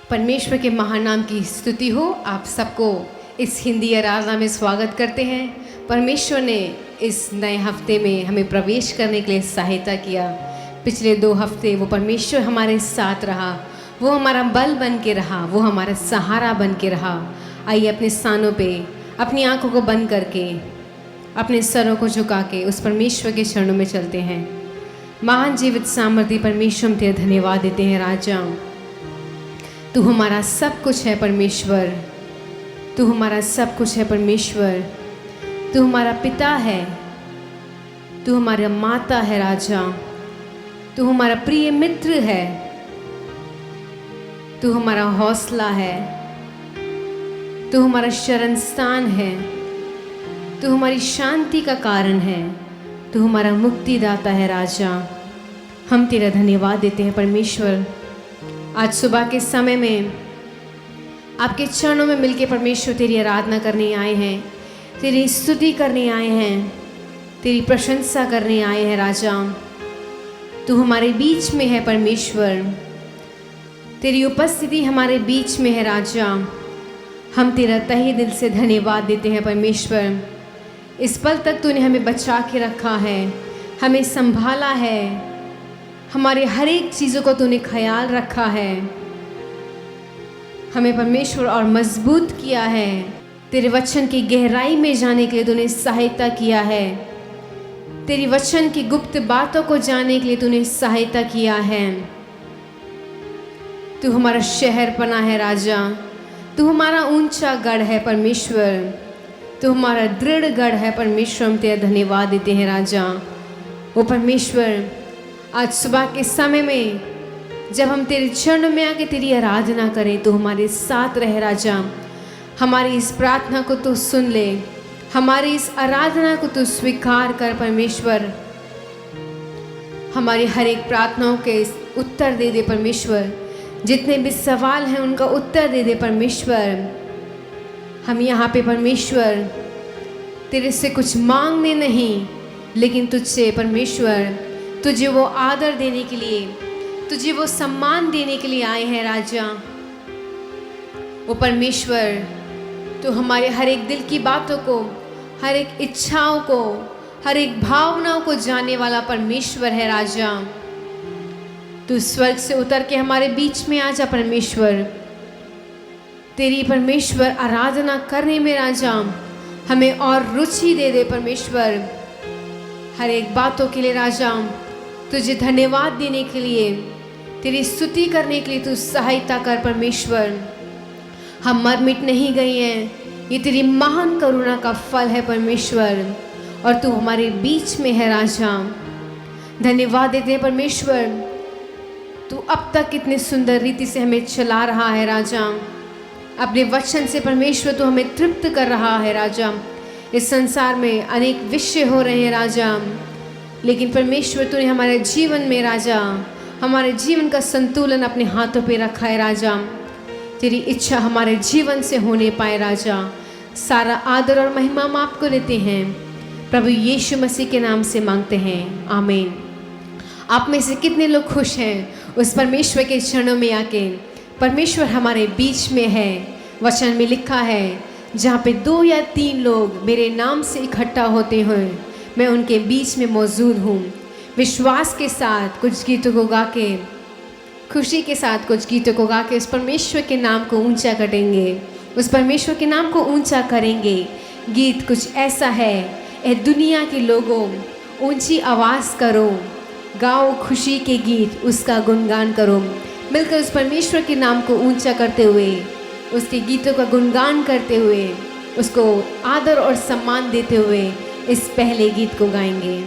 परमेश्वर के महान नाम की स्तुति हो। आप सबको इस हिंदी आराधना में स्वागत करते हैं। परमेश्वर ने इस नए हफ्ते में हमें प्रवेश करने के लिए सहायता किया। पिछले 2 हफ्ते वो परमेश्वर हमारे साथ रहा, वो हमारा बल बन के रहा, वो हमारा सहारा बन के रहा। आइए अपने स्थानों पे अपनी आंखों को बंद करके अपने सरों को झुका के उस परमेश्वर के चरणों में चलते हैं। महान जीवित सामर्थ्य परमेश्वर, हम तेरा धन्यवाद देते हैं। राजा, तू हमारा सब कुछ है परमेश्वर, तू हमारा सब कुछ है परमेश्वर। तू हमारा पिता है, तू हमारा माता है राजा, तू हमारा प्रिय मित्र है, तू हमारा हौसला है, तू हमारा शरण स्थान है, तू हमारी शांति का कारण है, तू हमारा मुक्तिदाता है। राजा, हम तेरा धन्यवाद देते हैं परमेश्वर। आज सुबह के समय में आपके चरणों में मिलके परमेश्वर तेरी आराधना करने आए हैं, तेरी स्तुति करने आए हैं, तेरी प्रशंसा करने आए हैं। राजा, तू हमारे बीच में है परमेश्वर, तेरी उपस्थिति हमारे बीच में है। राजा, हम तेरा तहे दिल से धन्यवाद देते हैं परमेश्वर। इस पल तक तूने हमें बचा के रखा है, हमें संभाला है, हमारे हर एक चीज़ों को तूने ख्याल रखा है, हमें परमेश्वर और मजबूत किया है। तेरे वचन की गहराई में जाने के लिए तूने सहायता किया है, तेरी वचन की गुप्त बातों को जानने के लिए तूने सहायता किया है। तू हमारा शहर पना है राजा, तू हमारा ऊंचा गढ़ है परमेश्वर, तू हमारा दृढ़ गढ़ है परमेश्वर। हम तेरा धन्यवाद देते हैं राजा। वो परमेश्वर, आज सुबह के समय में जब हम तेरे चरणों में आके तेरी आराधना करें तो हमारे साथ रहे राजा। हमारी इस प्रार्थना को तू सुन ले, हमारी इस आराधना को तू स्वीकार कर परमेश्वर। हमारी हर एक प्रार्थनाओं के उत्तर दे दे परमेश्वर। जितने भी सवाल हैं उनका उत्तर दे दे परमेश्वर। हम यहाँ पे परमेश्वर तेरे से कुछ मांगने नहीं, लेकिन तुझसे परमेश्वर तुझे वो आदर देने के लिए, तुझे वो सम्मान देने के लिए आए हैं राजा। वो परमेश्वर, तो हमारे हर एक दिल की बातों को, हर एक इच्छाओं को, हर एक भावनाओं को जानने वाला परमेश्वर है राजा। तू स्वर्ग से उतर के हमारे बीच में आ जा परमेश्वर। तेरी परमेश्वर आराधना करने में राजा हमें और रुचि दे दे परमेश्वर। हर एक बातों के लिए राजा तुझे धन्यवाद देने के लिए, तेरी स्तुति करने के लिए तू सहायता कर परमेश्वर। हम मर मिट नहीं गए हैं, ये तेरी महान करुणा का फल है परमेश्वर, और तू हमारे बीच में है राजा। धन्यवाद देते हैं परमेश्वर, तू अब तक कितने सुंदर रीति से हमें चला रहा है राजा। अपने वचन से परमेश्वर तू हमें तृप्त कर रहा है राजा। इस संसार में अनेक विषय हो रहे हैं राजा, लेकिन परमेश्वर तूने हमारे जीवन में राजा, हमारे जीवन का संतुलन अपने हाथों पे रखा है राजा। तेरी इच्छा हमारे जीवन से होने पाए राजा। सारा आदर और महिमा हम आपको देते हैं, प्रभु यीशु मसीह के नाम से मांगते हैं, आमीन। आप में से कितने लोग खुश हैं उस परमेश्वर के चरणों में आके? परमेश्वर हमारे बीच में है। वचन में लिखा है, जहाँ पे 2 या 3 लोग मेरे नाम से इकट्ठा होते हैं, मैं उनके बीच में मौजूद हूँ। विश्वास के साथ कुछ गीतों को गा के, खुशी के साथ कुछ गीतों को गा के उस परमेश्वर के नाम को ऊंचा करेंगे, उस परमेश्वर के नाम को ऊंचा करेंगे। गीत कुछ ऐसा है, ए दुनिया के लोगों ऊंची आवाज़ करो, गाओ खुशी के गीत, उसका गुणगान करो। मिलकर उस परमेश्वर के नाम को ऊंचा करते हुए, उसके गीतों का गुणगान करते हुए, उसको आदर और सम्मान देते हुए इस पहले गीत को गाएंगे।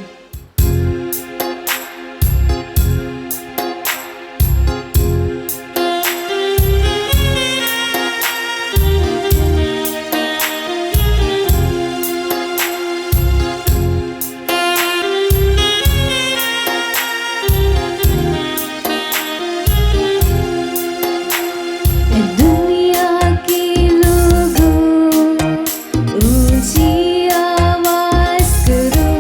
ऊंची आवाज करो,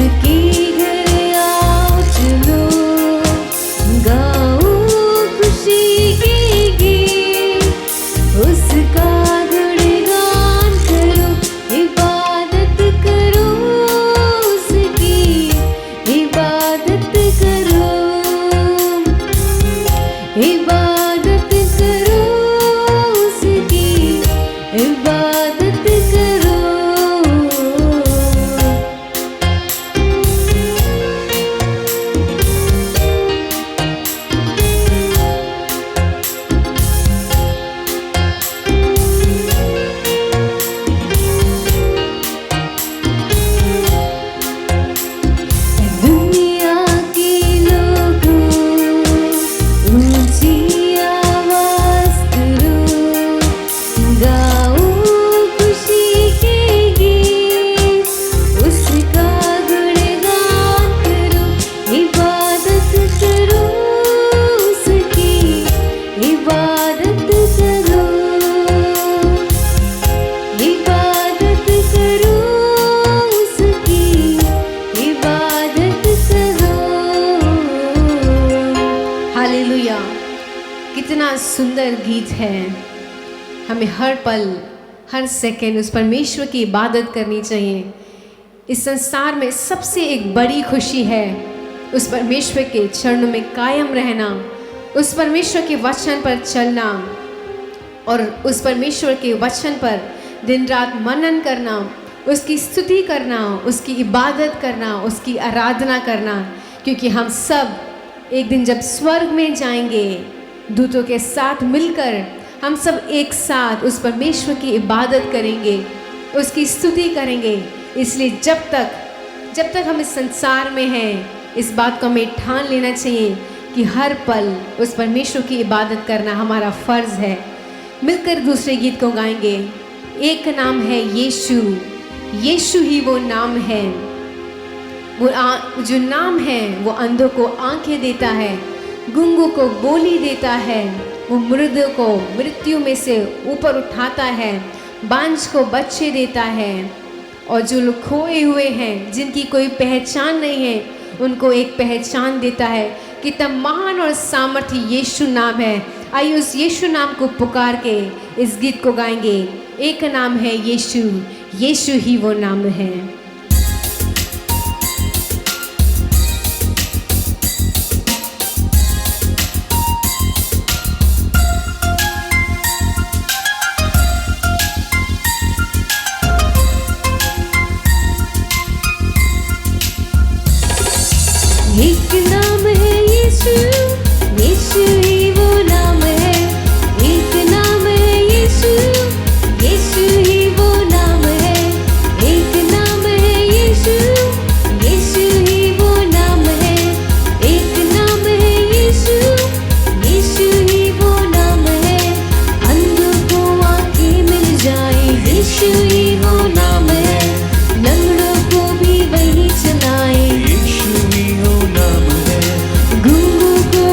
उसके घर आओ चलो, गाओ खुशी के गीत, उसका गुणगान करो, इबादत करो उसकी, इबादत करो, इबादत करो उसकी, इबादत करो। दुनिया के लोगों ऊंची आवाज करो, गाओ खुशी के गीत, उसका गुणगान करो, इबादत करो उसकी, इबादत करो, इबादत करो उसकी, इबादत करो। हालेलुया! कितना सुंदर गीत है। हमें हर पल हर सेकंड उस परमेश्वर की इबादत करनी चाहिए। इस संसार में सबसे एक बड़ी खुशी है उस परमेश्वर के चरणों में कायम रहना, उस परमेश्वर के वचन पर चलना और उस परमेश्वर के वचन पर दिन रात मनन करना, उसकी स्तुति करना, उसकी इबादत करना, उसकी आराधना करना। क्योंकि हम सब एक दिन जब स्वर्ग में जाएंगे दूतों के साथ मिलकर हम सब एक साथ उस परमेश्वर की इबादत करेंगे, उसकी स्तुति करेंगे। इसलिए जब तक हम इस संसार में हैं, इस बात को हमें ठान लेना चाहिए कि हर पल उस परमेश्वर की इबादत करना हमारा फर्ज है। मिलकर दूसरे गीत को गाएंगे। एक नाम है यीशु, यीशु ही वो नाम है। वो जो नाम है वो अंधों को आंखें देता है, गूंगों को बोली देता है, वो मुर्दों को मृत्यु में से ऊपर उठाता है, बांझ को बच्चे देता है, और जो लोग खोए हुए हैं जिनकी कोई पहचान नहीं है उनको एक पहचान देता है। कितना महान और सामर्थ्य यीशु नाम है। आइए उस यीशु नाम को पुकार के इस गीत को गाएंगे। एक नाम है यीशु, यीशु ही वो नाम है। एक नाम है यीशु, यीशु ही वो नाम है। एक नाम है यीशु, यीशु ही वो नाम है। एक नाम है यीशु, यीशु ही वो नाम है। एक नाम है यीशु, यीशु ही वो नाम है। अंधों को आंखें मिल जाए, यीशु ही वो नाम है। लंगड़ों को भी वही चलाए, गूंगों को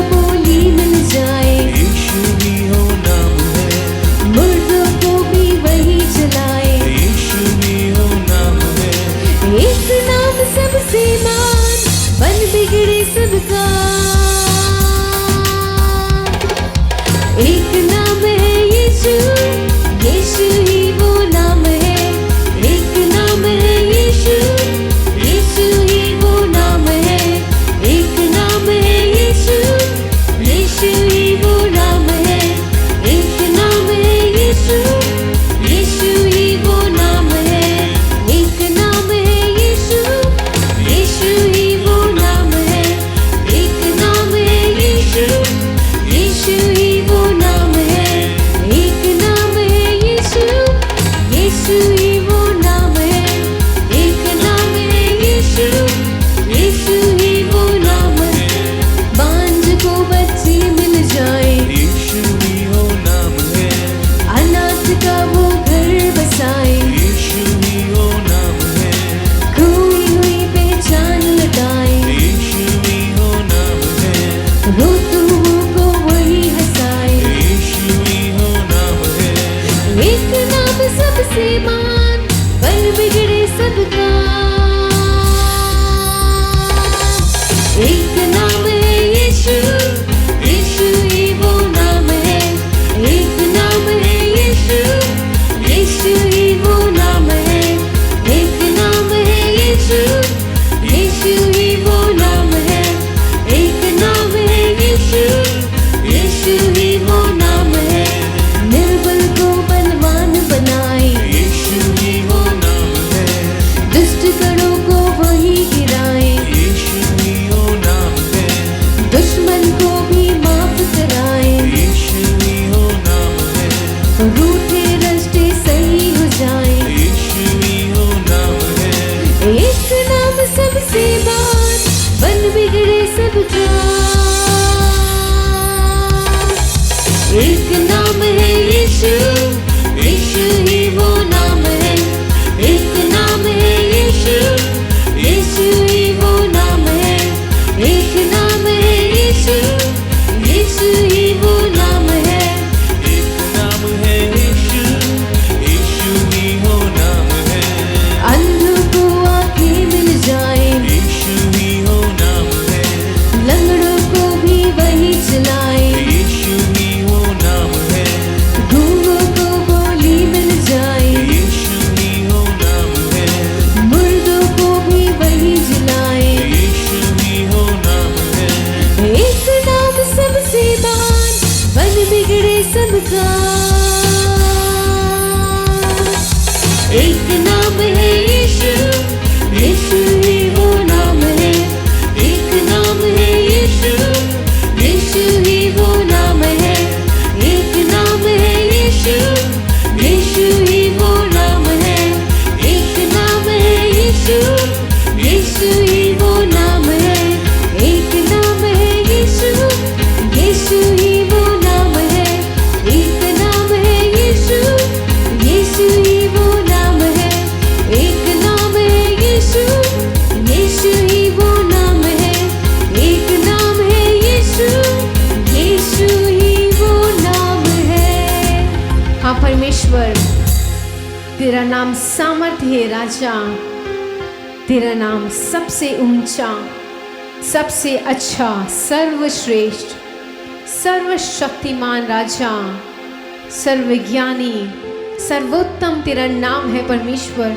नाम सामर्थ्य है राजा, तेरा नाम सबसे ऊंचा, सबसे अच्छा, सर्वश्रेष्ठ, सर्वशक्तिमान राजा, सर्वज्ञानी, सर्वोत्तम तेरा नाम है परमेश्वर।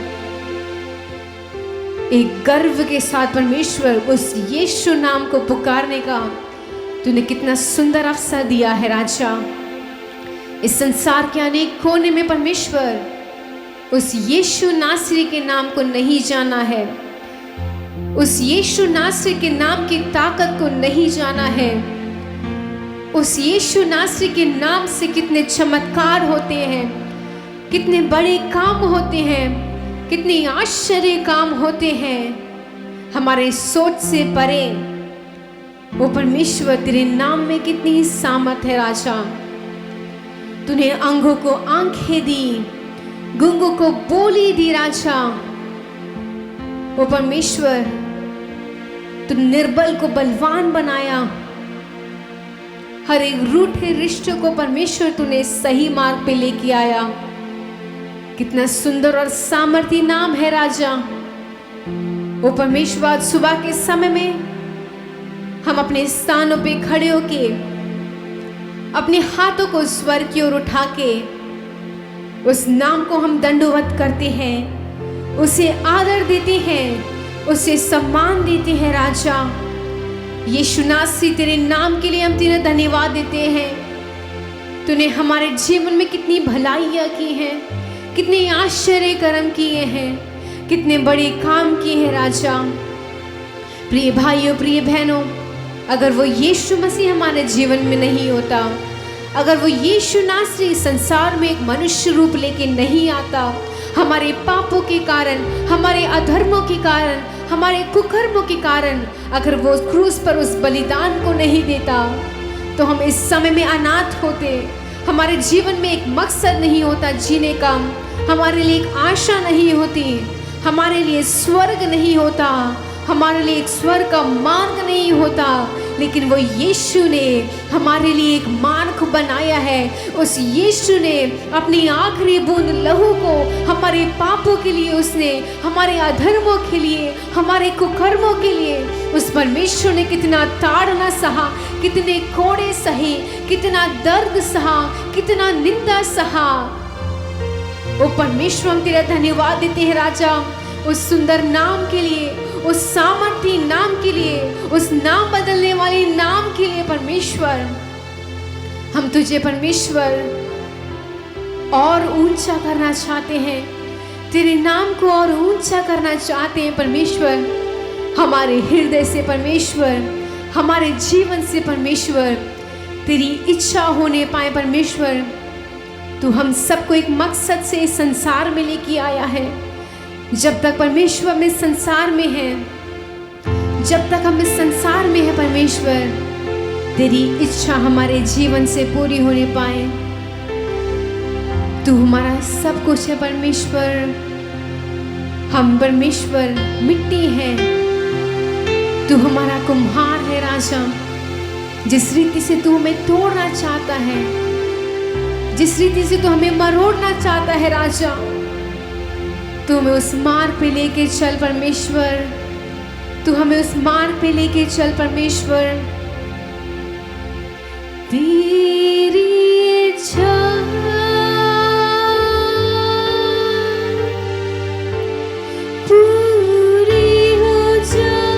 एक गर्व के साथ परमेश्वर उस यीशु नाम को पुकारने का तूने कितना सुंदर अवसर दिया है राजा। इस संसार के अनेक कोने में परमेश्वर उस यीशु नासरी के नाम को नहीं जाना है, उस यीशु नासरी के नाम की ताकत को नहीं जाना है। उस यीशु नासरी के नाम से कितने चमत्कार होते हैं, कितने बड़े काम होते हैं, कितने आश्चर्य काम होते हैं, हमारे सोच से परे। वो परमेश्वर तेरे नाम में कितनी सामर्थ है राजा। तूने अंगों को आंखें दी, गूंगों को बोली दी राजा। वो परमेश्वर तू निर्बल को बलवान बनाया, हर एक रूठे रिश्तों को परमेश्वर तूने सही मार्ग पे लेके आया। कितना सुंदर और सामर्थी नाम है राजा। वो परमेश्वर सुबह के समय में हम अपने स्थानों पे खड़े होके अपने हाथों को स्वर की ओर उठा के उस नाम को हम दंडवत करते हैं, उसे आदर देते हैं, उसे सम्मान देते हैं राजा। यीशु नासरी तेरे नाम के लिए हम तेरा धन्यवाद देते हैं। तूने हमारे जीवन में कितनी भलाइयाँ की हैं, कितने आश्चर्य कर्म किए हैं, कितने बड़े काम किए हैं राजा। प्रिय भाइयों, प्रिय बहनों, अगर वो यीशु मसीह हमारे जीवन में नहीं होता, अगर वो यीशु नासरी संसार में एक मनुष्य रूप लेके नहीं आता, हमारे पापों के कारण, हमारे अधर्मों के कारण, हमारे कुकर्मों के कारण अगर वो क्रूस पर उस बलिदान को नहीं देता, तो हम इस समय में अनाथ होते। हमारे जीवन में एक मकसद नहीं होता जीने का, हमारे लिए एक आशा नहीं होती, हमारे लिए स्वर्ग नहीं होता, हमारे लिए एक स्वर्ग का मार्ग नहीं होता। लेकिन वो यीशु ने हमारे लिए एक मार्ग बनाया है। उस यीशु ने अपनी आखिरी बूंद लहू को हमारे पापों के लिए, उसने हमारे अधर्मों के लिए, हमारे कुकर्मों के लिए, उस परमेश्वर ने कितना ताड़ना सहा, कितने कोड़े सहे, कितना दर्द सहा, कितना निंदा सहा। वो परमेश्वर हम तेरा धन्यवाद देते हैं राजा, उस सुंदर नाम के लिए, उस सामर्थी नाम के लिए, उस नाम बदलने वाले नाम के लिए। परमेश्वर हम तुझे परमेश्वर और ऊंचा करना चाहते हैं, तेरे नाम को और ऊंचा करना चाहते हैं परमेश्वर। हमारे हृदय से परमेश्वर, हमारे जीवन से परमेश्वर तेरी इच्छा होने पाए परमेश्वर। तू हम सबको एक मकसद से इस संसार में लेके आया है। जब तक परमेश्वर हम इस संसार में हैं, जब तक हम इस संसार में हैं परमेश्वर, तेरी इच्छा हमारे जीवन से पूरी होने पाए। तू हमारा सब कुछ है परमेश्वर। हम परमेश्वर मिट्टी हैं, तू हमारा कुम्हार है राजा। जिस रीति से तू हमें तोड़ना चाहता है, जिस रीति से तू हमें मरोड़ना चाहता है राजा, तू हमें उस मार्ग पे लेके चल परमेश्वर। तू हमें उस मार्ग पे लेके चल परमेश्वर। तेरी इच्छा पूरी हो जाए,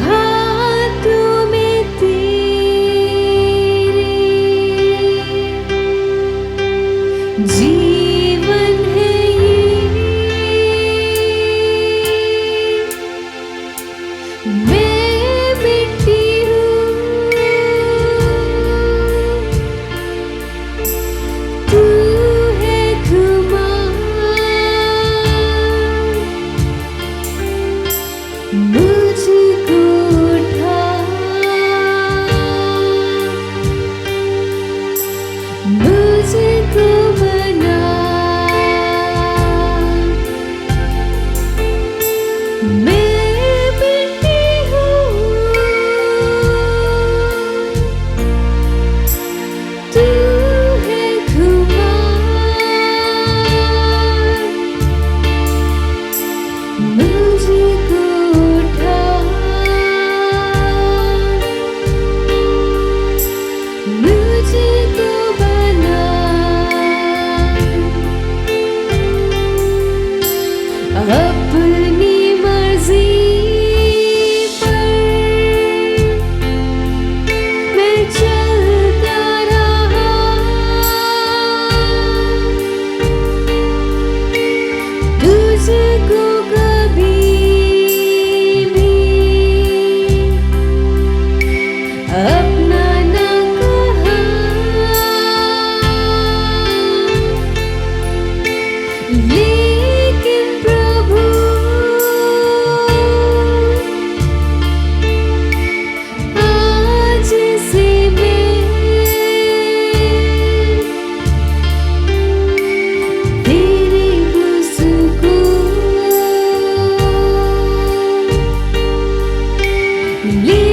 हाथों में जीवन है ये, मैं मिट्टी हूँ, अपनी मर्जी पर मैं चलता रहा, तुझको कभी भी अपना न कहा, लेकिन प्रभु आज से मैं तेरे गुस्से को ले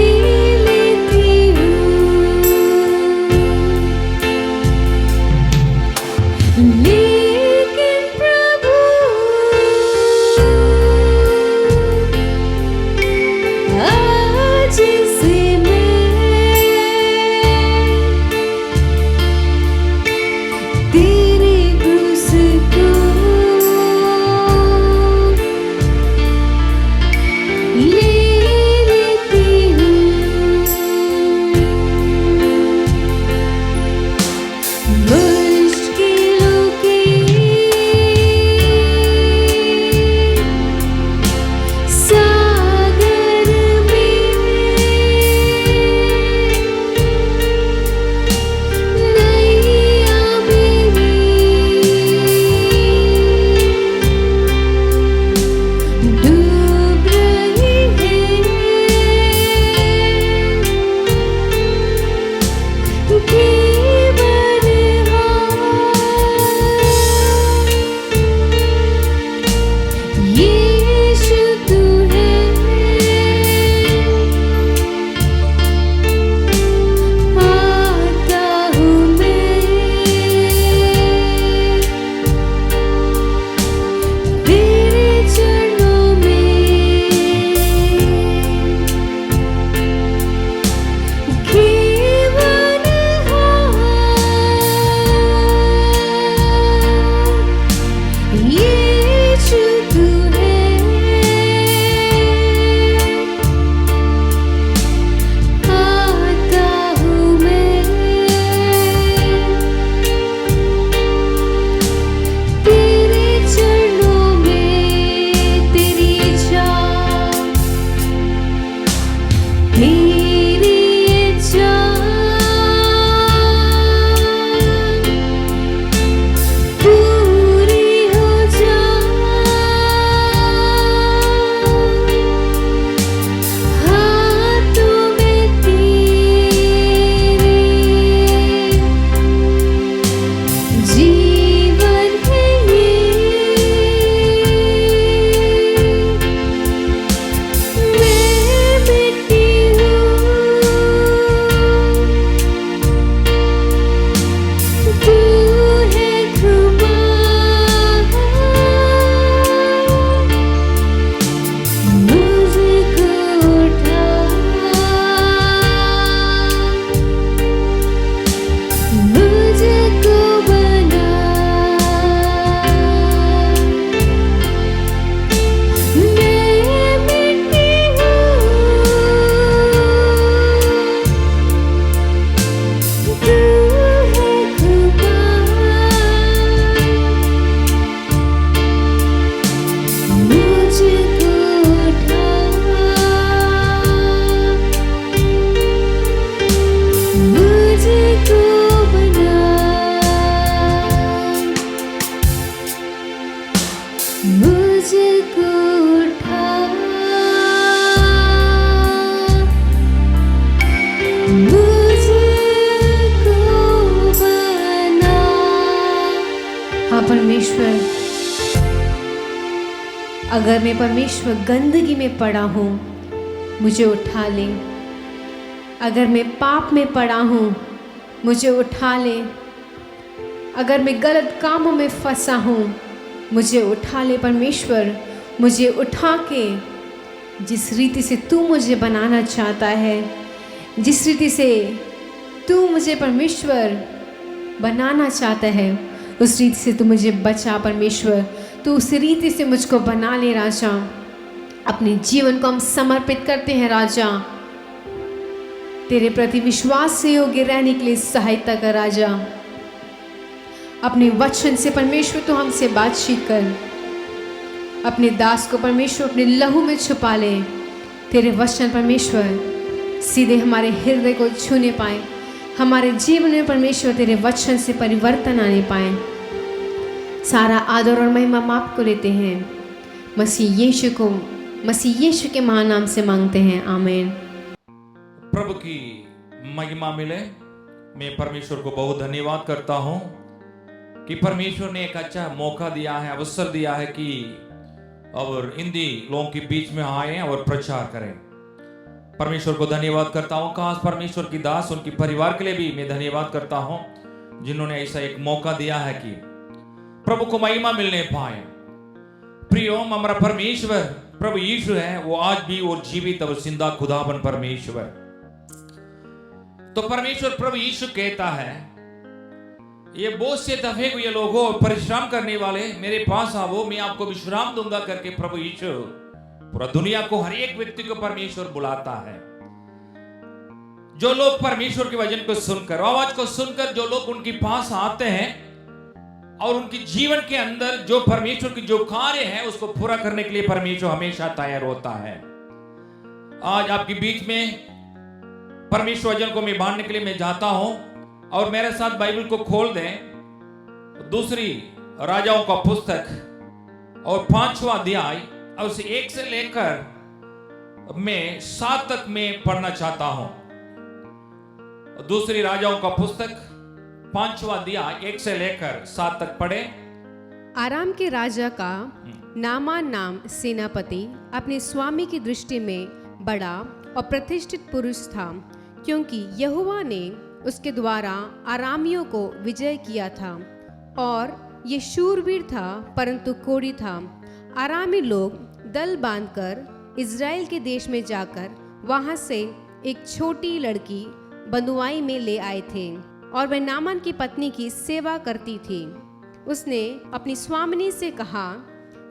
लेती हूँ, लेकिन प्रभु आज से मैं तेरे गुस्से को ले लेती हूँ। मुश्किलों के सागर में नैया मेरी डूब रही है, केवल यीशु तू है, आता हूँ मैं तेरे चरणों में, केवल यीशु तू है, आता हूँ मैं तेरे चरणों में, तेरी इच्छा, तेरी इच्छा पूरी हो जा, हाथों में तेरे जीवन है ये, मैं मिट्टी हूँ, तू है खुदा, मुझको उठा, मुझको बना, मैं मिट्टी हूँ, तू है खुदा, मुझको उठा, मुझको बना, मुझको उठा, मुझको बना। हाँ परमेश्वर, अगर मैं परमेश्वर गंदगी में पड़ा हूँ मुझे उठा ले, अगर मैं पाप में पड़ा हूँ मुझे उठा ले, अगर मैं गलत कामों में फंसा हूँ मुझे उठा ले परमेश्वर, मुझे उठा के जिस रीति से तू मुझे बनाना चाहता है, जिस रीति से तू मुझे परमेश्वर बनाना चाहता है, उस रीति से तू मुझे बचा परमेश्वर। तू उस रीति से मुझको बना ले राजा। अपने जीवन को हम समर्पित करते हैं राजा। तेरे प्रति विश्वास से योग्य रहने के लिए सहायता कर राजा। अपने वचन से परमेश्वर तो हमसे बातचीत कर। अपने दास को परमेश्वर अपने लहू में छुपा ले। तेरे वचन परमेश्वर सीधे हमारे हृदय को छूने पाए। हमारे जीवन में परमेश्वर तेरे वचन से परिवर्तन आने पाए। सारा आदर और महिमा हम आपको लेते हैं। मसीह यीशु के महान नाम से मांगते हैं, आमीन। प्रभु की महिमा मिले। मैं परमेश्वर को बहुत धन्यवाद करता हूं कि परमेश्वर ने एक अच्छा मौका दिया है, अवसर दिया है कि और हिंदी लोगों के बीच में आए और प्रचार करें। परमेश्वर को धन्यवाद करता हूं। खास परमेश्वर की दास उनके परिवार के लिए भी मैं धन्यवाद करता हूं जिन्होंने ऐसा एक मौका दिया है कि प्रभु को महिमा मिलने पाए। प्रियो, हमारा परमेश्वर प्रभु यीशु है, वो आज भी और जीवित और जिंदा खुदाबंद परमेश्वर। तो परमेश्वर प्रभु यीशु कहता है, ये बोझ से दबे हुए लोगों और परिश्रम करने वाले मेरे पास आओ, मैं आपको विश्राम दूंगा करके प्रभु यीशु पूरा दुनिया को हर एक व्यक्ति को परमेश्वर बुलाता है। जो लोग परमेश्वर के वचन को सुनकर, आवाज को सुनकर जो लोग उनके पास आते हैं और उनके जीवन के अंदर जो परमेश्वर की जो कार्य है उसको पूरा करने के लिए परमेश्वर हमेशा तैयार होता है। आज आपके बीच में परमेश्वर वचन को मैं बांटने के लिए मैं जाता हूं और मेरे साथ बाइबल को खोल दें। दूसरी राजाओं का पुस्तक और 5वां अध्याय और उसे 1 से लेकर मैं 7 तक मैं पढ़ना चाहता हूं। दूसरी राजाओं का पुस्तक 5वां अध्याय 1 से लेकर 7 तक पढ़े। आराम के राजा का नामान नाम सेनापति अपने स्वामी की दृष्टि में बड़ा और प्रतिष्ठित पुरुष था, क्योंकि यहोवा ने उसके द्वारा आरामियों को विजय किया था और ये शूरवीर था परंतु कोढ़ी था। आरामी लोग दल बांधकर इज़राइल के देश में जाकर वहां से एक छोटी लड़की बंधुआई में ले आए थे और वह नामान की पत्नी की सेवा करती थी। उसने अपनी स्वामिनी से कहा,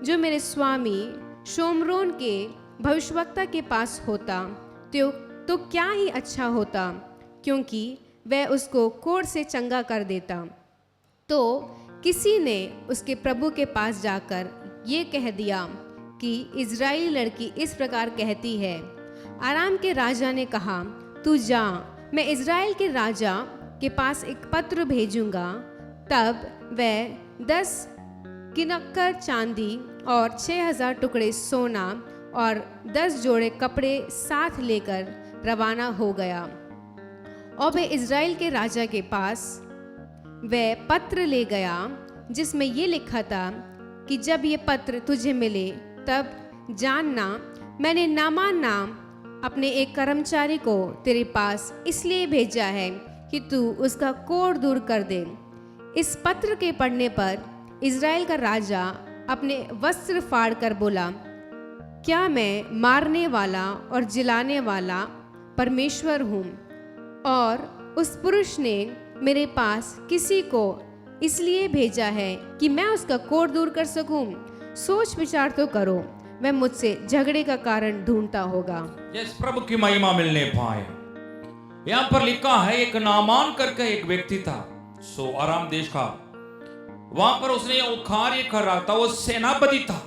जो मेरे स्वामी शोमरोन के भविष्यवक्ता के पास होता तो क्या ही अच्छा होता, क्योंकि वह उसको कोढ़ से चंगा कर देता। तो किसी ने उसके प्रभु के पास जाकर ये कह दिया कि इज़राइली लड़की इस प्रकार कहती है। आराम के राजा ने कहा, तू जा, मैं इज़राइल के राजा के पास एक पत्र भेजूंगा। तब वह 10 किनक्कर चांदी और 6000 टुकड़े सोना और 10 जोड़े कपड़े साथ लेकर रवाना हो गया और वह इज़राइल के राजा के पास वह पत्र ले गया जिसमें ये लिखा था कि जब ये पत्र तुझे मिले तब जानना, मैंने नामान नाम अपने एक कर्मचारी को तेरे पास इसलिए भेजा है कि तू उसका कोढ़ दूर कर दे। इस पत्र के पढ़ने पर इज़राइल का राजा अपने वस्त्र फाड़ कर बोला, क्या मैं मारने वाला और जिलाने वाला परमेश्वर हूँ? और उस पुरुष ने मेरे पास किसी को इसलिए भेजा है कि मैं उसका कोढ़ दूर कर सकूं। सोच विचार तो करो, वह मुझसे झगड़े का कारण ढूंढता होगा। यस, प्रभु की महिमा मिलने पाए। यहाँ पर लिखा है, एक नामान करके एक व्यक्ति था, सो आराम देश का। वहां पर उसने वो कार्य कर रहा था, वो सेनापति था,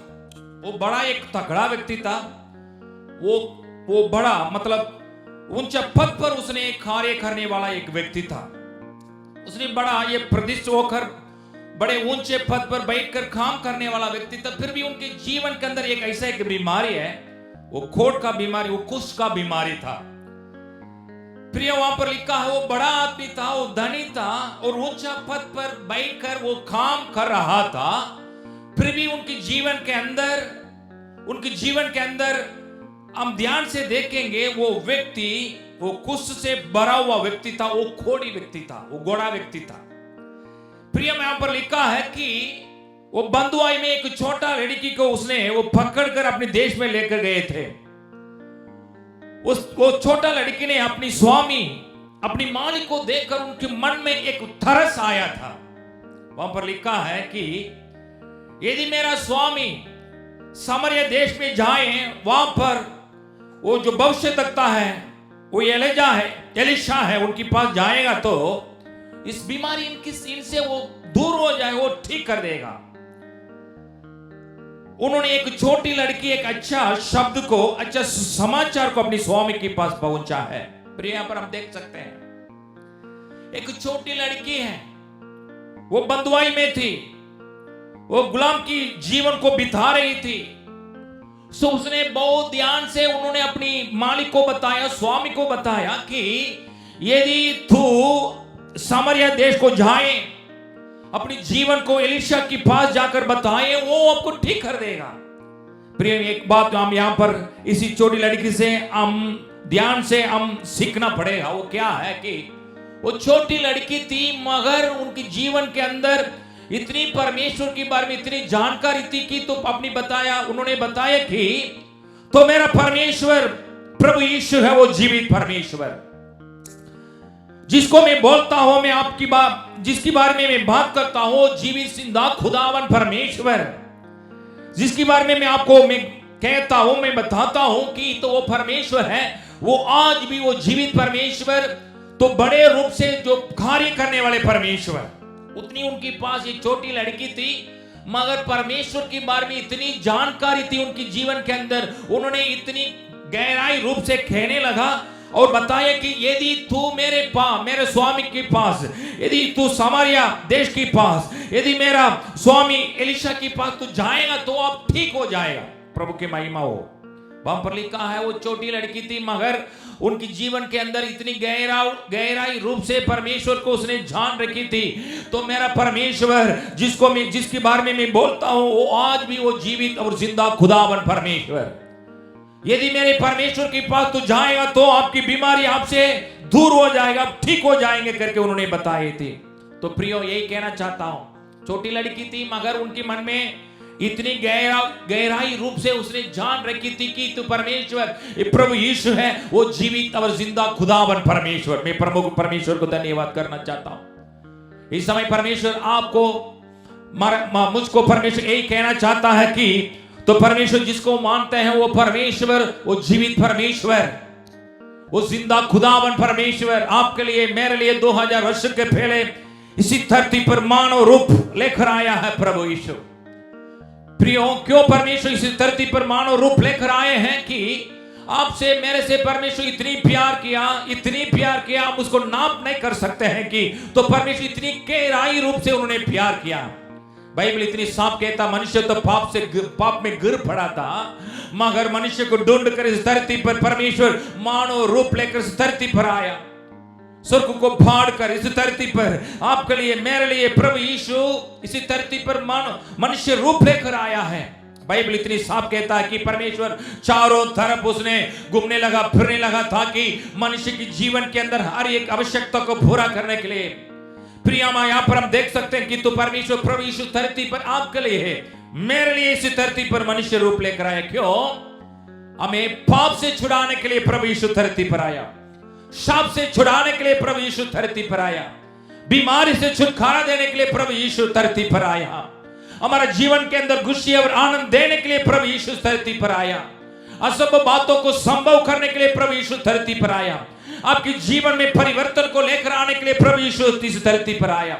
वो बड़ा एक तगड़ा व्यक्ति था। वो बड़ा मतलब ऊंचा पद पर उसने कार्य करने वाला एक व्यक्ति था। उसने बड़ा ये प्रतिष्ठित होकर बड़े ऊंचे पद पर बैठकर काम करने वाला व्यक्ति था। फिर भी उनके जीवन के अंदर एक ऐसा एक बीमारी है, वो कोढ़ का बीमारी, वो कुष्ठ का बीमारी था। प्रिय, वहां पर लिखा है वो बड़ा आदमी था, वो धनी था और ऊंचा पद पर बैठकर वो काम कर रहा था। फिर भी उनके जीवन के अंदर हम ध्यान से देखेंगे, वो व्यक्ति वो कुष्ठ से भरा हुआ व्यक्ति था, वो कोढ़ी व्यक्ति था, वो गोरा व्यक्ति था। प्रिय, यहां पर लिखा है कि वो बंधुआई में एक छोटा लड़की को उसने वो पकड़कर अपने देश में लेकर गए थे। वो छोटा लड़की ने अपनी स्वामी, अपनी मालिक को देखकर उनके मन में एक तरस आया था। वहां पर लिखा है कि यदि मेरा स्वामी सामरिया देश में जाए, वहां पर वो जो भविष्यद्वक्ता है, वो एलिशा है, उनके पास जाएगा तो इस बीमारी इनसे वो दूर हो जाए, वो ठीक कर देगा। उन्होंने एक छोटी लड़की एक अच्छा शब्द को, अच्छा समाचार को अपनी स्वामी के पास पहुंचा है। फिर यहां पर हम देख सकते हैं एक छोटी लड़की है, वो बंधुआई में थी, वो गुलाम की जीवन को बिता रही थी। सो उसने बहुत ध्यान से उन्होंने अपनी मालिक को बताया, स्वामी को बताया कि यदि तू सामरिया देश को जाए, अपनी जीवन को एलिशा के पास जाकर बताए, वो आपको ठीक कर देगा। प्रिय, एक बात हम यहां पर इसी छोटी लड़की से हम ध्यान से हम सीखना पड़ेगा। वो क्या है कि वो छोटी लड़की थी, मगर उनके जीवन के अंदर इतनी परमेश्वर के बारे में इतनी जानकारी थी कि तो उन्होंने बताया कि तो मेरा परमेश्वर प्रभु यीशु है, वो जीवित परमेश्वर, जिसको मैं बोलता हूं, मैं आपकी बात जिसके बारे में मैं बात करता हूं, जीवित जिंदा खुदावन परमेश्वर, जिसके बारे में मैं कहता हूं, मैं बताता हूं कि तो वो परमेश्वर है, वो आज भी वो जीवित परमेश्वर, तो बड़े रूप से जो कार्य करने वाले परमेश्वर। उतनी उनके पास एक छोटी लड़की थी, मगर परमेश्वर के बारे में इतनी जानकारी थी उनके जीवन के अंदर, उन्होंने इतनी गहराई रूप से कहने लगा और बताया कि यदि तू मेरे स्वामी के पास, यदि तू सामरिया देश के पास, यदि मेरा स्वामी एलिशा के पास तू जाएगा तो आप ठीक हो जाएगा। प्रभु की महिमा हो। वहां पर लिखा है वो छोटी लड़की थी, मगर उनकी जीवन के अंदर इतनी गहराई रूप से परमेश्वर को उसने जान रखी थी। तो मेरा परमेश्वर जिसके बारे में मैं बोलता हूं, वो आज भी वो जीवित और जिंदा खुदावन परमेश्वर, यदि मेरे परमेश्वर के पास तू जाएगा तो आपकी बीमारी आपसे दूर हो जाएगा, ठीक हो जाएंगे करके उन्होंने बताए थे। तो प्रियो, यही कहना चाहता हूं, छोटी लड़की थी, मगर उनके मन में इतनी गहराई रूप से उसने जान रखी थी कि तू परमेश्वर प्रभु यीशु है, वो जीवित और जिंदा खुदावन परमेश्वर। मैं प्रभु परमेश्वर को धन्यवाद करना चाहता हूं। इस समय परमेश्वर आपको मुझको परमेश्वर यही कहना चाहता है कि तो परमेश्वर जिसको मानते हैं वो परमेश्वर, वो जीवित परमेश्वर, वो जिंदा खुदावन परमेश्वर आपके लिए मेरे लिए 2000 वर्ष के पहले इसी धरती पर मानव रूप लेकर आया है प्रभु यीशु। प्रियो, क्यों परमेश्वर इसी धरती पर मानव रूप लेकर आए हैं कि आपसे मेरे से परमेश्वर इतनी प्यार किया, आप उसको नाप नहीं कर सकते हैं कि तो परमेश्वर इतनी गहराई रूप से उन्होंने प्यार किया। बाइबल इतनी साफ कहता, मनुष्य तो पाप में गिर पड़ा था, मगर मनुष्य को ढूंढ कर इस धरती पर परमेश्वर मानव रूप लेकर इस धरती पर आया, स्वर्ग को फाड़ कर इस धरती पर आपके लिए मेरे लिए प्रभु यीशु इसी धरती पर मनुष्य रूप लेकर आया है। बाइबल इतनी साफ कहता है कि परमेश्वर चारों तरफ उसने घूमने लगा, फिरने लगा था कि मनुष्य की जीवन के अंदर हर एक आवश्यकता को पूरा करने के लिए। प्रिया मां, यहां पर हम देख सकते हैं कि तो परमेश्वर प्रभु यीशु धरती पर आपके लिए है, मेरे लिए इसी धरती पर मनुष्य रूप लेकर आया। क्यों? हमें पाप से छुड़ाने के लिए प्रभु यीशु धरती पर आया, शाप से छुड़ाने के लिए प्रभु यीशु धरती पर आया, बीमारी से छुटकारा देने के लिए प्रभु यीशु धरती पर आया, हमारा जीवन के अंदर खुशी और आनंद देने के लिए प्रभु यीशु धरती पर आया, असंभव बातों को संभव करने के लिए प्रभु यीशु धरती पर आया, आपके जीवन में परिवर्तन को लेकर आने के लिए प्रभु यीशु इस धरती पर आया,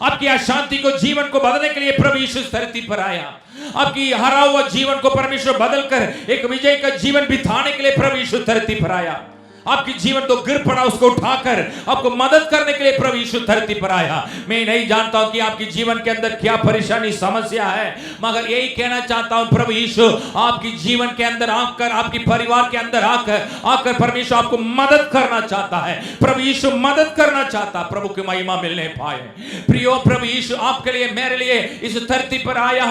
आपकी अशांति को जीवन को बदलने के लिए प्रभु यीशु धरती पर आया, आपकी हरा हुआ जीवन को परमेश्वर बदलकर एक विजय का जीवन बिताने के लिए प्रभु यीशु धरती पर आया, आपकी जीवन तो गिर पड़ा उसको उठाकर आपको मदद करने के लिए प्रभु यीशु धरती पर आया। मैं नहीं जानता हूं कि आपके जीवन के अंदर क्या परेशानी समस्या है, मगर यही कहना चाहता हूं प्रभु यीशु आपकी जीवन के अंदर आकर, आपके परिवार के अंदर आकर परमेश्वर आपको मदद करना चाहता है, प्रभु यीशु मदद करना चाहता, प्रभु की महिमा मिलने पाए। प्रियो, प्रभु यीशु आपके लिए मेरे लिए इस धरती पर आया।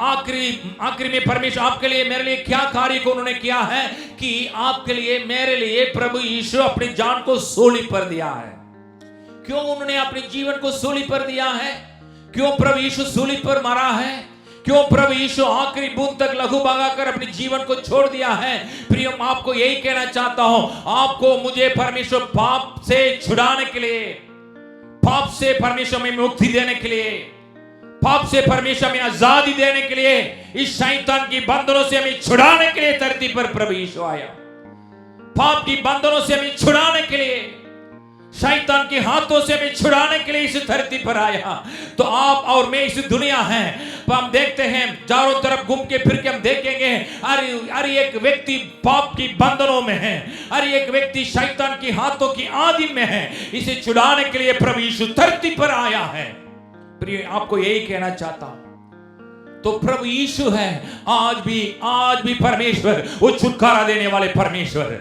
आखिरी में परमेश्वर आपके लिए मेरे लिए क्या कार्य को उन्होंने किया है कि आपके लिए मेरे लिए प्रभु यीशु अपनी जान को सूली पर दिया है। क्यों उन्होंने अपने जीवन को सूली पर दिया है? क्यों प्रभु यीशु सूली पर मरा है? क्यों प्रभु यीशु आखिरी बूंद तक लहू बहाकर अपने जीवन को छोड़ दिया है? प्रिय, आपको यही कहना चाहता हूं, आपको मुझे परमेश्वर पाप से छुड़ाने के लिए, पाप से परमेश्वर में मुक्ति देने के लिए, पाप से परमेश्वर हमें आजादी देने के लिए, इस शैतान की बंधनों से हमें छुड़ाने के लिए धरती पर प्रभु यीशु आया। पाप की बंधनों से हमें छुड़ाने के लिए, शैतान के हाथों से हमें छुड़ाने के लिए इस धरती पर आया। तो आप और मैं इस दुनिया है, तो हम देखते हैं चारों तरफ घूम के फिर के हम देखेंगे हर एक व्यक्ति पाप की बंधनों में है, हर एक व्यक्ति शैतान के हाथों की आदि में है। इसे छुड़ाने के लिए प्रभु यीशु धरती पर आया है। प्रिय, आपको यही कहना चाहता हूं। तो प्रभु यीशु है आज भी परमेश्वर, वो छुटकारा देने वाले परमेश्वर,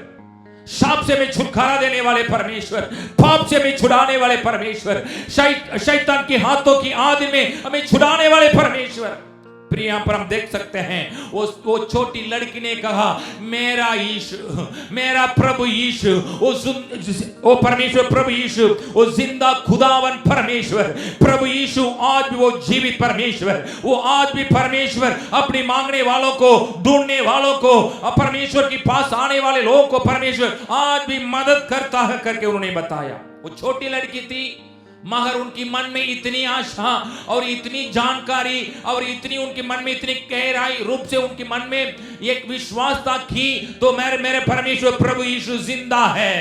शाप से हमें छुटकारा देने वाले परमेश्वर, पाप से हमें छुड़ाने वाले परमेश्वर, शैतान के हाथों की आदि में हमें छुड़ाने वाले परमेश्वर। प्रिय, यहाँ पर हम देख सकते हैं वो छोटी लड़की ने कहा, मेरा यीशु, मेरा प्रभु यीशु, वो परमेश्वर प्रभु यीशु, वो जिंदा खुदावन परमेश्वर प्रभु यीशु आज भी वो जीवित परमेश्वर, वो आज भी परमेश्वर अपनी मांगने वालों को, ढूंढने वालों को, परमेश्वर के पास आने वाले लोगों को परमेश्वर आज भी मदद करता है करके उन्होंने बताया। वो छोटी लड़की थी, मगर उनकी मन में इतनी आशा और इतनी जानकारी और इतनी उनके मन में इतनी गहराई रूप से उनके मन में एक विश्वास था कि तो मेरे परमेश्वर प्रभु यीशु जिंदा है,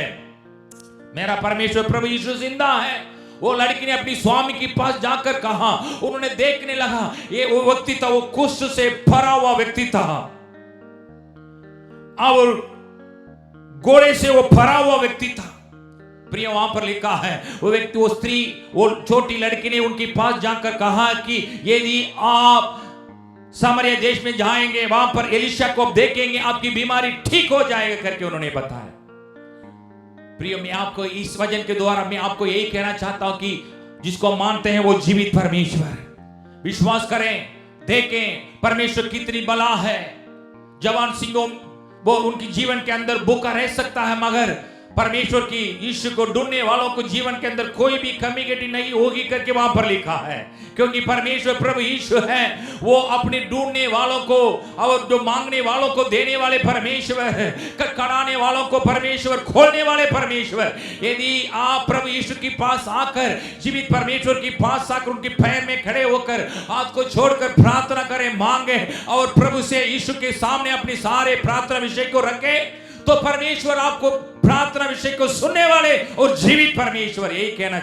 मेरा परमेश्वर प्रभु यीशु जिंदा है। वो लड़की ने अपनी स्वामी के पास जाकर कहा, उन्होंने देखने लगा ये वो व्यक्ति था, वो कुष्ठ से भरा हुआ व्यक्ति था और घोड़े से वो भरा हुआ व्यक्ति था। प्रिय, वहां पर लिखा है वो व्यक्ति, वो स्त्री, वो छोटी लड़की ने उनके पास जाकर कहा कि यदि आप सामरिया देश में जाएंगे, वहां पर एलिशा को देखेंगे, आपकी बीमारी ठीक हो जाएगा करके उन्होंने बताया। प्रिय, मैं आपको इस वचन के द्वारा मैं आपको यही कहना चाहता हूं कि जिसको मानते हैं वो जीवित परमेश्वर, विश्वास करें, देखें परमेश्वर कितनी बला है। जवान सिंहों वो उनकी जीवन के अंदर भूखा रह सकता है, मगर परमेश्वर की यीशु को ढूंढने वालों को जीवन के अंदर कोई भी कमी कटी नहीं होगी करके वहां पर लिखा है। क्योंकि परमेश्वर प्रभु यीशु है, वो अपने ढूंढने वालों को और जो मांगने वालों को देने वाले परमेश्वर है, कराने वालों को परमेश्वर, खोलने वाले परमेश्वर। यदि आप प्रभु यीशु के पास आकर, जीवित परमेश्वर के पास आकर उनके पैर में खड़े होकर हाथ को छोड़कर प्रार्थना करें, मांगे और प्रभु से यीशु के सामने अपने सारे प्रार्थना विषय को रखें, तो परमेश्वर आपको प्रार्थना विषय को सुनने वाले और जीवित परमेश्वर। यही कहना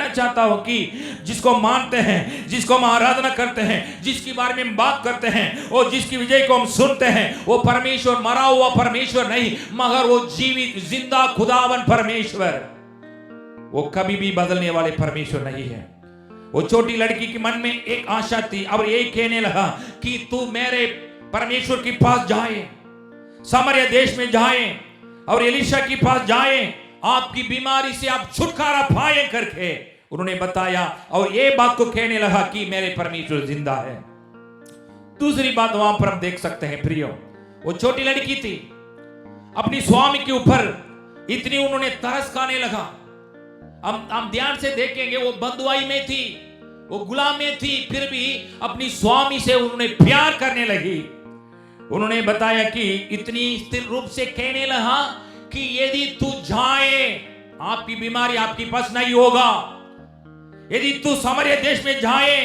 चाहता हूं कि जिसको मानते हैं, जिसको हम आराधना करते हैं, जिसके बारे में हम बात करते हैं और जिसकी विजय को हम सुनते हैं, वो परमेश्वर मरा हुआ परमेश्वर नहीं, मगर वो जीवित जिंदा खुदावन परमेश्वर, वो कभी भी बदलने वाले परमेश्वर नहीं है। वो छोटी लड़की के मन में एक आशा थी और यही कहने लगा कि तू मेरे परमेश्वर के पास जाए, सामरिया देश में जाएं और एलिशा के पास जाएं, आपकी बीमारी से आप छुटकारा पाए करके उन्होंने बताया। और ये बात को कहने लगा कि मेरे परमेश्वर जिंदा है। दूसरी बात वहां पर हम देख सकते हैं प्रियो, वो छोटी लड़की थी, अपनी स्वामी के ऊपर इतनी उन्होंने तरस खाने लगा। हम ध्यान से देखेंगे, वो बंधुआई में थी, वो गुलाम में थी, फिर भी अपनी स्वामी से उन्होंने प्यार करने लगी। उन्होंने बताया कि इतनी स्थिर रूप से कहने लगा कि यदि तू जाए, आपकी बीमारी आपके पास नहीं होगा। यदि तू सामरिया देश में जाए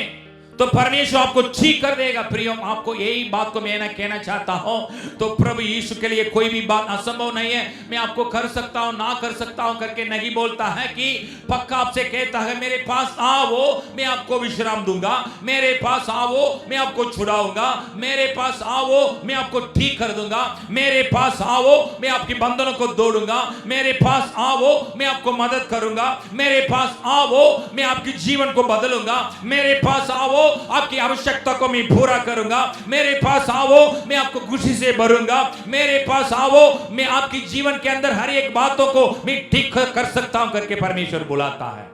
तो परमेश्वर आपको ठीक कर देगा। प्रियो, आपको यही बात को मैं कहना चाहता हूं। तो प्रभु यीशु के लिए कोई भी बात असंभव नहीं है। मैं आपको कर सकता हूं, ना कर सकता हूं करके नहीं बोलता है कि पक्का आपसे कहता है मेरे पास आओ, मैं आपको विश्राम दूंगा, मेरे पास आओ, मैं आपको छुड़ाऊंगा, मेरे पास आओ, मैं आपको ठीक कर दूंगा, मेरे पास आओ, मैं आपकी बंधनों को तोड़ूंगा, मेरे पास आओ, मैं आपको मदद करूंगा, मेरे पास आओ, मैं आपके जीवन को बदलूंगा, मेरे पास आओ, आपकी आवश्यकता को मैं पूरा करूंगा, मेरे पास आओ, मैं आपको खुशी से भरूंगा, मेरे पास आओ, मैं आपकी जीवन के अंदर हर एक बातों को मैं ठीक कर सकता हूं करके परमेश्वर बुलाता है।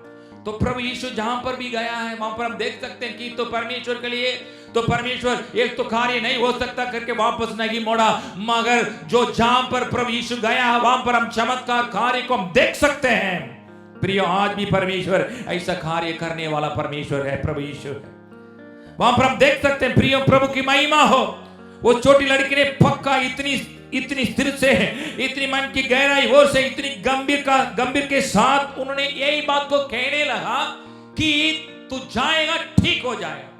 तो प्रभु यीशु जहां पर भी गया है वहां पर हम देख सकते हैं कि तो परमेश्वर के लिए तो परमेश्वर एक तो कार्य नहीं हो सकता करके वापस नहीं मोड़ा, मगर जो जहां पर प्रभु यीशु गया है वहां पर हम चमत्कार कार्य को हम देख सकते हैं। प्रियो, आज भी परमेश्वर ऐसा कार्य करने वाला परमेश्वर है, प्रभु यीशु है। वहां पर हम देख सकते हैं प्रियो, प्रभु की महिमा हो। वो छोटी लड़की ने पक्का इतनी स्थिर से, इतनी मन की गहराई हो से, इतनी गंभीर के साथ उन्होंने यही बात को कहने लगा कि तू जाएगा ठीक हो जाएगा,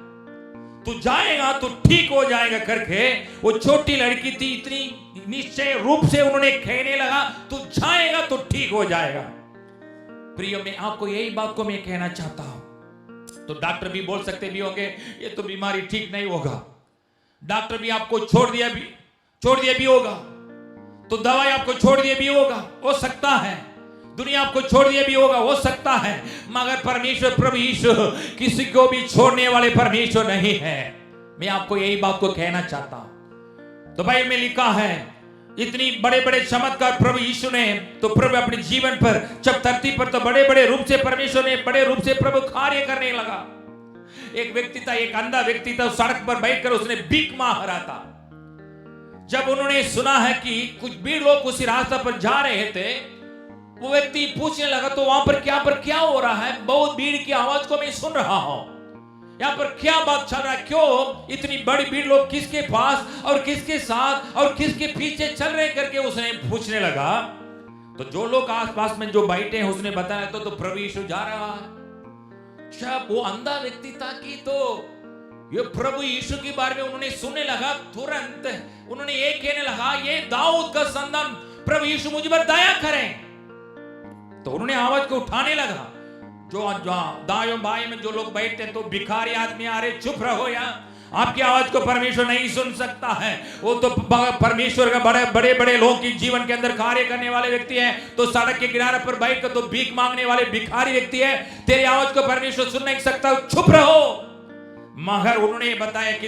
तू जाएगा तो ठीक हो जाएगा करके वो छोटी लड़की थी, इतनी निश्चय रूप से उन्होंने कहने लगा तू जाएगा तो ठीक हो जाएगा। प्रियो, मैं आपको यही बात को मैं कहना चाहता हूं। तो डॉक्टर भी बोल सकते भी होंगे ये तो बीमारी ठीक नहीं होगा, डॉक्टर भी आपको छोड़ दिया भी होगा, तो दवाई आपको छोड़ दिए भी होगा, हो सकता है, दुनिया आपको छोड़ दिए भी होगा, हो सकता है, मगर परमेश्वर प्रभु यीशु किसी को भी छोड़ने वाले परमेश्वर नहीं है। मैं आपको यही बात को कहना चाहता हूं। तो बाइबल में लिखा है इतनी बड़े बड़े चमत्कार प्रभु यीशु ने, तो प्रभु अपने जीवन पर जब धरती पर तो बड़े बड़े रूप से परमेश्वर ने बड़े रूप से प्रभु कार्य करने लगा। एक व्यक्ति था, एक अंधा व्यक्ति था, सड़क पर बैठकर उसने भीख मांग रहा था। जब उन्होंने सुना है कि कुछ भीड़ लोग उसी रास्ता पर जा रहे थे, वो व्यक्ति पूछने लगा तो वहां पर क्या हो रहा है, बहुत भीड़ की आवाज को मैं सुन रहा हूं, यहाँ पर क्या बात चल रहा है, क्यों इतनी बड़ी भीड़, लोग किसके पास और किसके साथ और किसके पीछे चल रहे करके उसने पूछने लगा। तो जो लोग आसपास में जो बैठे हैं उसने बताया तो प्रभु यीशु जा रहा है। जब वो अंधा व्यक्ति था कि तो ये प्रभु यीशु के बारे में उन्होंने सुनने लगा, तुरंत उन्होंने ये कहने लगा ये दाऊद का संतान प्रभु यीशु मुझ पर दया करें। तो उन्होंने आवाज को उठाने लगा। जो दाएं बाएं में जो लोग बैठते तो भिखारी आदमी आ रहे, चुप रहो, यार आपकी आवाज को परमेश्वर नहीं सुन सकता है। वो तो परमेश्वर का बड़े बड़े लोगों की जीवन के अंदर कार्य करने वाले व्यक्ति है, तो सड़क के किनारे पर बैठ कर तो भीख मांगने वाले भिखारी व्यक्ति है, तेरी आवाज को परमेश्वर सुन नहीं सकता, चुप रहो। मगर उन्होंने बताया कि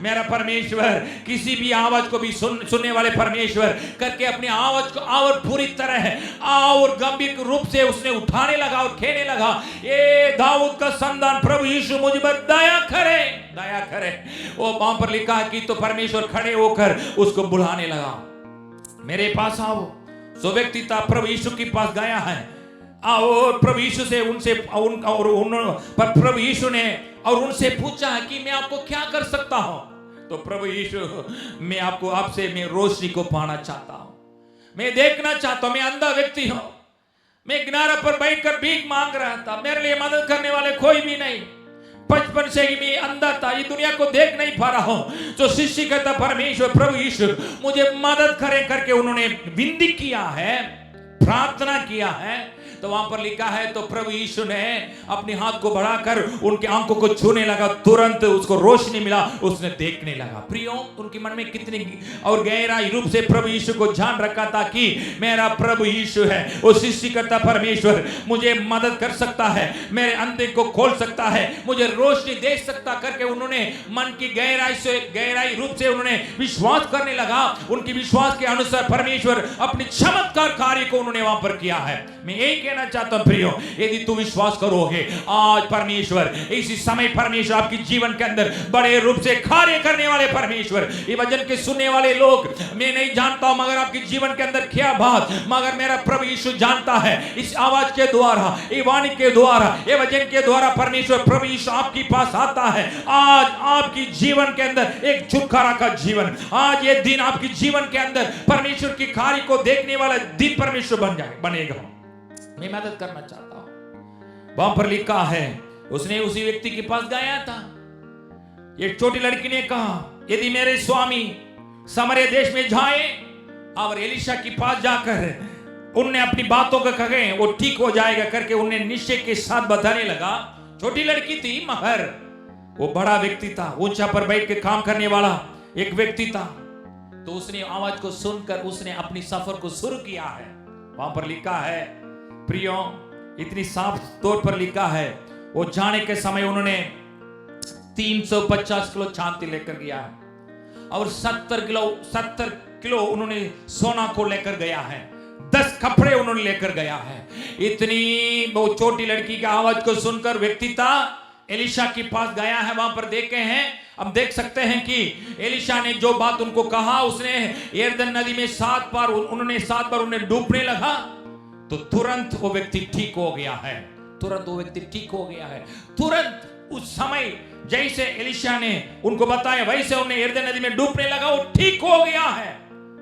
मेरा परमेश्वर किसी भी आवाज को भी सुनने वाले परमेश्वर करके अपनी आवाज को और पूरी तरह और गंभीर रूप से उसने उठाने लगा और कहने लगा ये दाऊद का संतान प्रभु यीशु मुझ पर दया करे। वो वहां पर लिखा है कि तो परमेश्वर खड़े होकर उसको बुलाने लगा, मेरे पास आओ। सो व्यक्ति था प्रभु यीशु के पास गया है और प्रभु यीशु से प्रभु यीशु ने और उनसे पूछा है कि मैं आपको क्या कर सकता हूं। तो प्रभु यीशु मैं आपसे मैं रोशनी को पाना चाहता हूं, मैं देखना चाहता हूं, मैं अंधा व्यक्ति हूं, मैं किनारे पर बैठकर भीख मांग रहा था, मेरे लिए मदद करने वाले कोई भी नहीं, बचपन से ही मैं अंधा था, ये दुनिया को देख नहीं पा रहा हूं। तो शिष्य कहता परमेश्वर प्रभु यीशु मुझे मदद करें करके उन्होंने विनती किया है, प्रार्थना किया है। तो वहां पर लिखा है तो प्रभु यीशु ने अपने हाथ को बढ़ाकर उनके आंखों को छूने लगा, तुरंत उसको रोशनी मिला, उसने देखने लगा। प्रियो, उनके मन में कितनी और गहराई रूप से प्रभु यीशु को जान रखा था कि मेरा प्रभु यीशु है, वो सृष्टिकर्ता परमेश्वर मुझे मदद कर सकता है, मेरे अंधे को खोल सकता है, मुझे रोशनी दे सकता करके उन्होंने मन की गहराई रूप से उन्होंने विश्वास करने लगा। उनकी विश्वास के अनुसार परमेश्वर अपने चमत्कार कार्य को उन्होंने वहां पर किया है। मैं यही कहना चाहता हूं प्रियो, यदि तू विश्वास करोगे आज परमेश्वर इसी समय परमेश्वर आपके जीवन के अंदर बड़े रूप से कार्य करने वाले परमेश्वर, ये वचन के सुनने वाले लोग मैं नहीं जानता हूं मगर आपके जीवन के अंदर क्या बात, मगर मेरा प्रभु यीशु जानता है। इस आवाज के द्वारा, ये वाणी के द्वारा, ये वचन के द्वारा परमेश्वर प्रभु यीशु आपके पास आता है। आज आपकी जीवन के अंदर एक छुटकारा का जीवन, आज ये दिन आपके जीवन के अंदर परमेश्वर की कार्य को देखने वाला दिन परमेश्वर बनेगा। मैं मदद करना चाहता हूं। वहां पर लिखा है उसने उसी व्यक्ति के पास गया था। एक छोटी लड़की ने कहा यदि मेरे स्वामी समरिया देश में जाए और एलिशा के पास जाकर उनने अपनी बातों को कहे वो ठीक हो जाएगा करके उन्हें निश्चय के साथ बताने लगा। छोटी लड़की थी मगर वो बड़ा व्यक्ति था, ऊंचा पर बैठ के काम करने वाला एक व्यक्ति था। तो उसने आवाज को सुनकर उसने अपनी सफर को शुरू किया है। वहां पर लिखा है प्रियो, इतनी साफ तौर पर लिखा है वो जाने के समय उन्होंने 350 किलो चांदी लेकर गया है और 70 किलो उन्होंने सोना को लेकर गया है, 10 कपड़े उन्होंने लेकर गया है। इतनी वो छोटी लड़की की आवाज को सुनकर व्यक्ति था एलिशा के पास गया है। वहां पर देखे हैं, अब देख सकते हैं कि एलिशा ने जो बात उनको कहा, उसने यरदन नदी में 7 बार उन्हें डूबने लगा तो तुरंत वो व्यक्ति ठीक हो गया है। तुरंत उस समय जैसे एलिशा ने उनको बताया वैसे उन्हें यरदन नदी में डूबने लगा, वो ठीक हो गया है।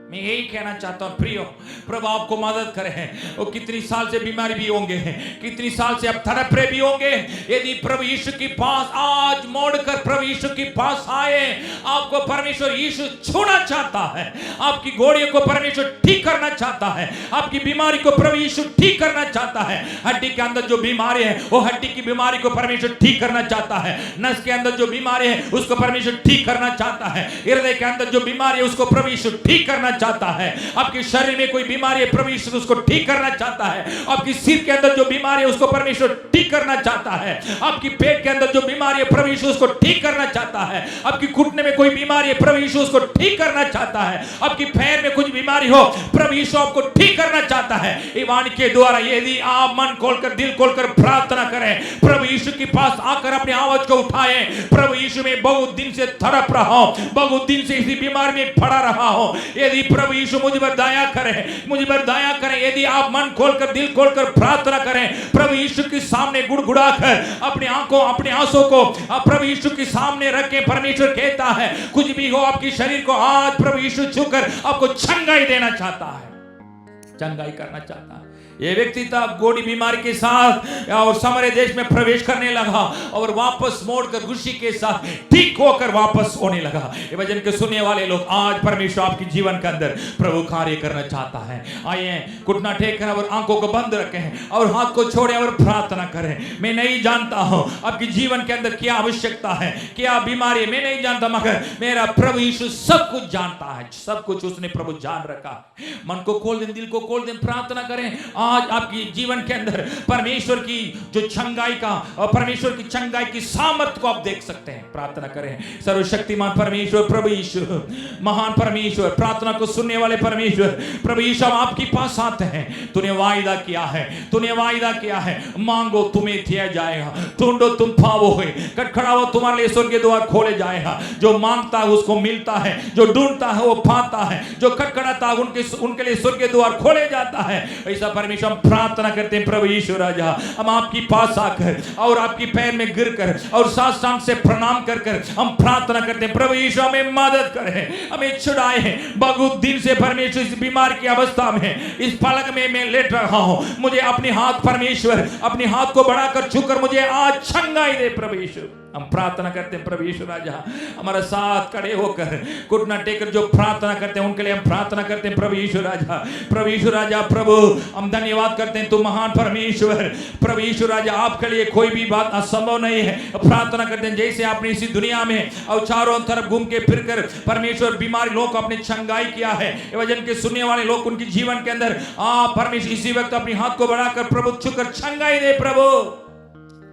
मैं यही कहना चाहता हूँ प्रियो, प्रभु आपको मदद करे। वो कितनी साल से बीमारी भी होंगे, कितनी साल से आप तड़प रहे भी होंगे, यदि प्रभु यीशु के पास आज मोड़कर प्रभु यीशु के पास आए, आपको परमेश्वर यीशु छूना चाहता है, आपकी घोड़ियों को परमेश्वर ठीक करना चाहता है, आपकी बीमारी को प्रभु यीशु ठीक करना चाहता है। हड्डी के अंदर जो बीमारी है वो हड्डी की बीमारी को परमेश्वर ठीक करना चाहता है। नस के अंदर जो बीमारी है उसको परमेश्वर ठीक करना चाहता है। हृदय के अंदर जो बीमारी है उसको प्रभु यीशु ठीक करना चाहता है। आपके शरीर में कोई बीमारी है, प्रभु यीशु उसको ठीक करना चाहता है। आपकी सिर के अंदर जो बीमारी है उसको परमेश्वर ठीक करना चाहता है। आपकी पेट के अंदर जो बीमारी है प्रभु यीशु उसको ठीक करना चाहता है। आपकी घुटने में कोई बीमारी है प्रभु यीशु उसको ठीक करना चाहता है। आपकी पैर में कुछ बीमारी हो प्रभु यीशु आपको ठीक करना चाहता है। ये वाणी के द्वारा यदि आप मन खोलकर दिल खोलकर प्रार्थना करें, प्रभु यीशु के पास आकर अपने आवाज को उठाएं, प्रभु यीशु में बहुत दिन से तड़प रहा हूं, बहुत दिन से इसी बीमारी में पड़ा रहा हूं, यदि प्रभु यीशु मुझ पर दया करें, मुझ पर दया करें। यदि आप मन खोलकर दिल खोलकर प्रार्थना करें, प्रभु यीशु के सामने गुड़गुड़ाकर अपनी आंखों अपने आंसू को प्रभु यीशु के सामने रखें, परमेश्वर कहता है कुछ भी हो आपकी शरीर को आज प्रभु यीशु छूकर आपको चंगाई देना चाहता है, चंगाई करना चाहता है। ये व्यक्ति था गोड़ी बीमारी के साथ और समरे देश में प्रवेश करने लगा और वापस मोड़कर खुशी के साथ ठीक होकर वापस होने लगा। ये वचन के सुनने वाले लोग, आज परमेश्वर आपके जीवन के अंदर प्रभु कार्य करना चाहता है। आइए घुटना टेक कर और आंखों को बंद रखें और हाथ को छोड़ें और प्रार्थना करें। मैं नहीं जानता हूं आपके जीवन के अंदर क्या आवश्यकता है, क्या बीमारी है, मैं नहीं जानता, मगर मेरा प्रभु यीशु सब कुछ जानता है, सब कुछ उसने प्रभु जान रखा। मन को खोल दें, दिल को खोल दें, प्रार्थना करें। आज आपकी जीवन के अंदर परमेश्वर की जो चंगाई का और परमेश्वर की चंगाई की सामर्थ्य को आप देख सकते हैं। प्रार्थना करें। सर्वशक्तिमान परमेश्वर प्रभु यीशु, महान परमेश्वर, प्रार्थना को सुनने वाले परमेश्वर, प्रभु यीशु हम आपके पास आते हैं। तूने वायदा किया है, तूने वायदा किया है, मांगो तुम्हें दिया जाएगा, ढूंढो तुम पाओगे, खटखटाओ तुम्हारे लिए स्वर्ग के द्वार खोले जाएगा। जो मांगता है उसको मिलता है, जो ढूंढता है वो पाता है, जो खटखटाता है उनके लिए स्वर्ग के द्वार खोले जाता है। ऐसा परमेश्वर हम प्रार्थना करते हैं। प्रभु यीशु राजा, हम आपके पास आकर और आपकी पैर में गिरकर और साष्टांग से प्रणाम कर कर हम प्रार्थना करते हैं। प्रभु यीशु हमें मदद करें, हमें छुड़ाए। बहुत दिन से परमेश्वर इस बीमार की अवस्था में, इस पलक में मैं लेट रहा हूं, मुझे अपने हाथ परमेश्वर अपने हाथ को बढ़ाकर छूकर मुझे आज चंगाई दे। प्रभु यीशु हम प्रार्थना करते हैं। प्रभु यीशु राजा हमारा साथ खड़े होकर घुटना टेकर जो प्रार्थना करते हैं उनके लिए हम प्रार्थना करते हैं। प्रभु यीशु राजा, प्रभु यीशु राजा, प्रभु हम धन्यवाद करते हैं, तू महान परमेश्वर। प्रभु यीशु राजा, आपके लिए कोई भी बात असंभव नहीं है। प्रार्थना करते हैं जैसे आपने इसी दुनिया में और चारों तरफ घूम के फिरकर परमेश्वर बीमारी लोग को अपने चंगाई किया है। वचन के सुनने वाले लोग उनके जीवन के अंदर परमेश्वर इसी वक्त अपने हाथ को बढ़ाकर प्रभु छूकर चंगाई दे, प्रभु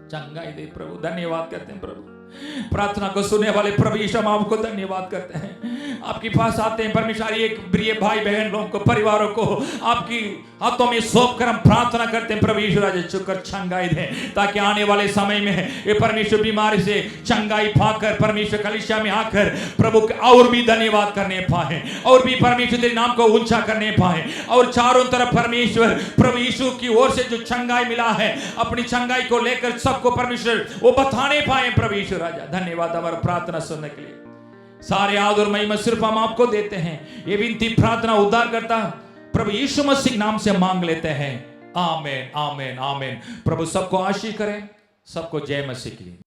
चंगाई दे। प्रभु धन्यवाद करते हैं। प्रभु प्रार्थना को सुनने वाले प्रभु यीशु हम आपको धन्यवाद करते हैं। आपके पास आते हैं परमेश्वर, एक प्रिय भाई बहन लोगों को, परिवारों को आपकी हाथों में सौंप कर हम प्रार्थना करते हैं। प्रभु यीशु राजा छूकर चंगाई दे, ताकि आने वाले समय में ये परमेश्वर बीमारी से चंगाई पाकर परमेश्वर कलीसिया में आकर प्रभु और भी धन्यवाद करने पाए, और भी परमेश्वर तेरे नाम को ऊंचा करने पाए, और चारों तरफ परमेश्वर प्रभु यीशु की ओर से जो चंगाई मिला है अपनी चंगाई को लेकर सबको परमेश्वर वो बताने पाए। प्रभु यीशु राजा धन्यवाद हमारा प्रार्थना सुनने के लिए। सारे आदर और महिमा सिर्फ हम आपको देते हैं। ये विनती प्रार्थना उद्धार करता प्रभु यीशु मसीह नाम से मांग लेते हैं। आमीन, आमीन, आमीन। प्रभु सबको आशीष करें, सबको जय मसीह की।